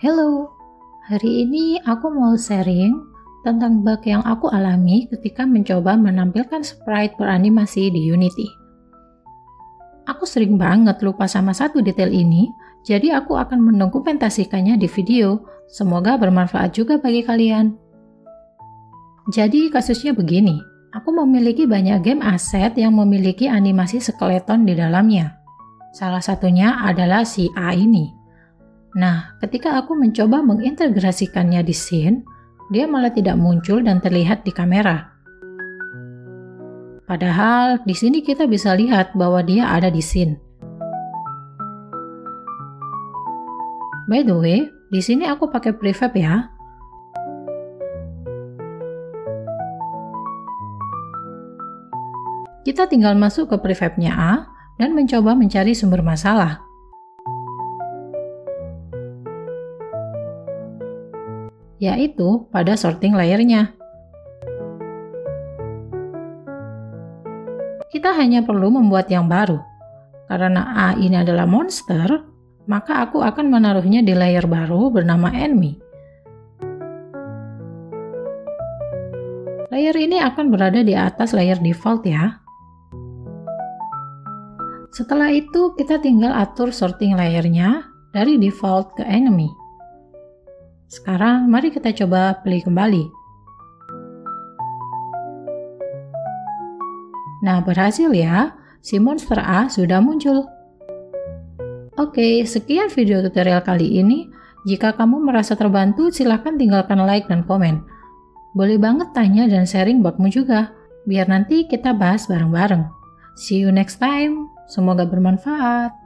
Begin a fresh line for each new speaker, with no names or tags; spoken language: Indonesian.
Halo, hari ini aku mau sharing tentang bug yang aku alami ketika mencoba menampilkan sprite beranimasi di Unity. Aku sering banget lupa sama satu detail ini, jadi aku akan mendokumentasikannya di video. Semoga bermanfaat juga bagi kalian. Jadi kasusnya begini, aku memiliki banyak game aset yang memiliki animasi skeleton di dalamnya. Salah satunya adalah si A ini. Nah, ketika aku mencoba mengintegrasikannya di scene, dia malah tidak muncul dan terlihat di kamera. Padahal di sini kita bisa lihat bahwa dia ada di scene. By the way, di sini aku pakai prefab ya. Kita tinggal masuk ke prefabnya A dan mencoba mencari sumber masalah. Yaitu pada sorting layernya. Kita hanya perlu membuat yang baru. Karena A ini adalah monster, maka aku akan menaruhnya di layer baru bernama enemy. Layer ini akan berada di atas layer default ya. Setelah itu kita tinggal atur sorting layernya dari default ke enemy. Sekarang mari kita coba play kembali. Nah, berhasil ya, si monster A sudah muncul. Oke, sekian video tutorial kali ini. Jika kamu merasa terbantu, silahkan tinggalkan like dan komen. Boleh banget tanya dan sharing bugmu juga, biar nanti kita bahas bareng-bareng. See you next time, semoga bermanfaat.